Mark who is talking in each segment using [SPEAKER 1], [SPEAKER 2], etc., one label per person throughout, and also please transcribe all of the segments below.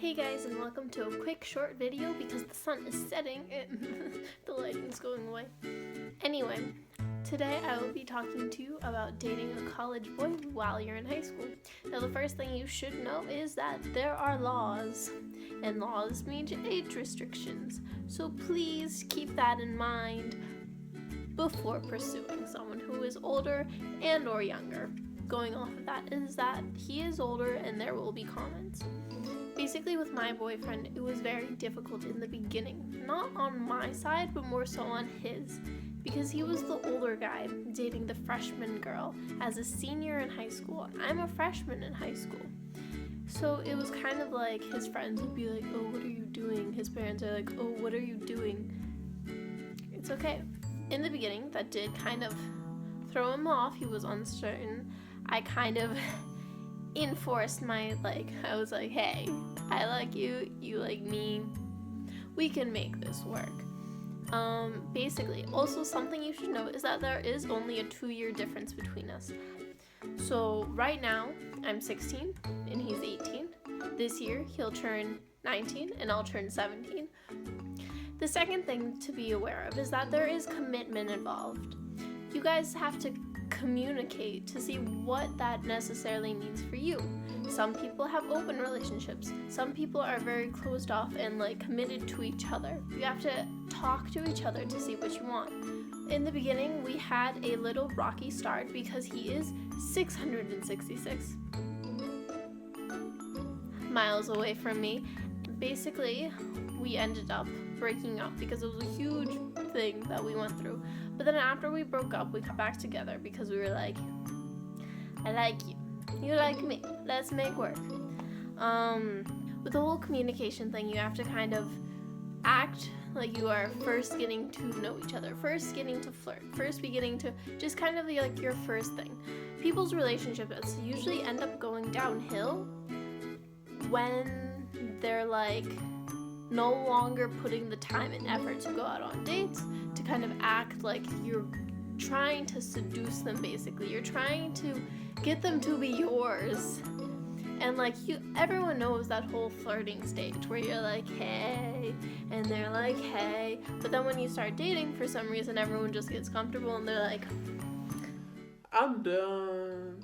[SPEAKER 1] Hey guys, and welcome to a quick short video because the sun is setting and the lighting's going away. Anyway, today I will be talking to you about dating a college boy while you're in high school. Now the first thing you should know is that there are laws, and laws mean age restrictions. So please keep that in mind before pursuing someone who is older and or younger. Going off of that is that he is older and there will be comments. Basically with my boyfriend, it was very difficult in the beginning. Not on my side, but more so on his. Because he was the older guy dating the freshman girl as a senior in high school. And I'm a freshman in high school. So it was kind of like his friends would be like, oh, what are you doing? His parents are like, oh, what are you doing? It's okay. In the beginning, that did kind of throw him off. He was uncertain. I kind of enforced my, I was like, hey, I like you, you like me, we can make this work. Basically, also something you should know is that there is only a 2-year difference between us. So right now, I'm 16 and he's 18. This year, he'll turn 19 and I'll turn 17. The second thing to be aware of is that there is commitment involved. You guys have to communicate to see what that necessarily means for you. Some people have open relationships. Some people are very closed off and committed to each other. You have to talk to each other to see what you want. In the beginning, we had a little rocky start because he is 666 miles away from me. Basically, we ended up breaking up because it was a huge thing that we went through. But then after we broke up, we got back together because we were like, I like you, you like me, let's make work. With the whole communication thing, you have to kind of act like you are first getting to know each other, first getting to flirt, first beginning to just kind of be like your first thing. People's relationships usually end up going downhill when they're no longer putting the time and effort to go out on dates, to kind of act like you're trying to seduce them. Basically, you're trying to get them to be yours. And everyone knows that whole flirting stage where you're like, hey, and they're like, hey, but then when you start dating, for some reason everyone just gets comfortable and they're like, I'm done.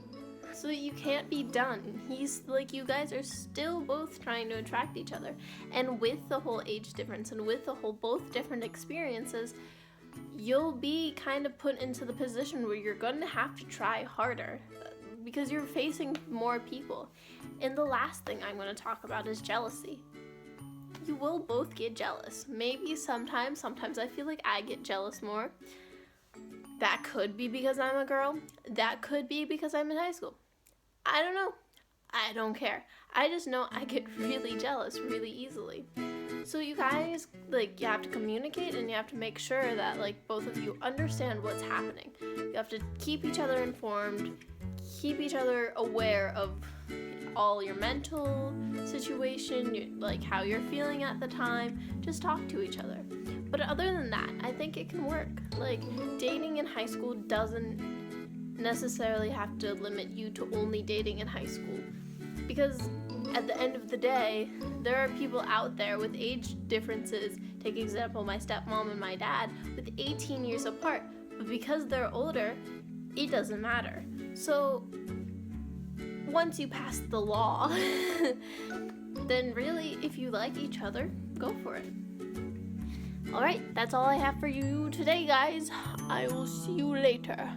[SPEAKER 1] So you can't be done. He's you guys are still both trying to attract each other. And with the whole age difference and with the whole both different experiences, you'll be kind of put into the position where you're going to have to try harder because you're facing more people. And the last thing I'm going to talk about is jealousy. You will both get jealous. Maybe sometimes I feel like I get jealous more. That could be because I'm a girl. That could be because I'm in high school. I don't know. I don't care. I just know I get really jealous really easily. So you guys, you have to communicate and you have to make sure that, both of you understand what's happening. You have to keep each other informed, keep each other aware of all your mental situation, how you're feeling at the time. Just talk to each other. But other than that, I think it can work. Dating in high school doesn't necessarily have to limit you to only dating in high school, because at the end of the day, there are people out there with age differences. Take example, my stepmom and my dad, with 18 years apart, but because they're older, it doesn't matter. So once you pass the law, then really, if you like each other, go for it. Alright, that's all I have for you today, guys. I will see you later.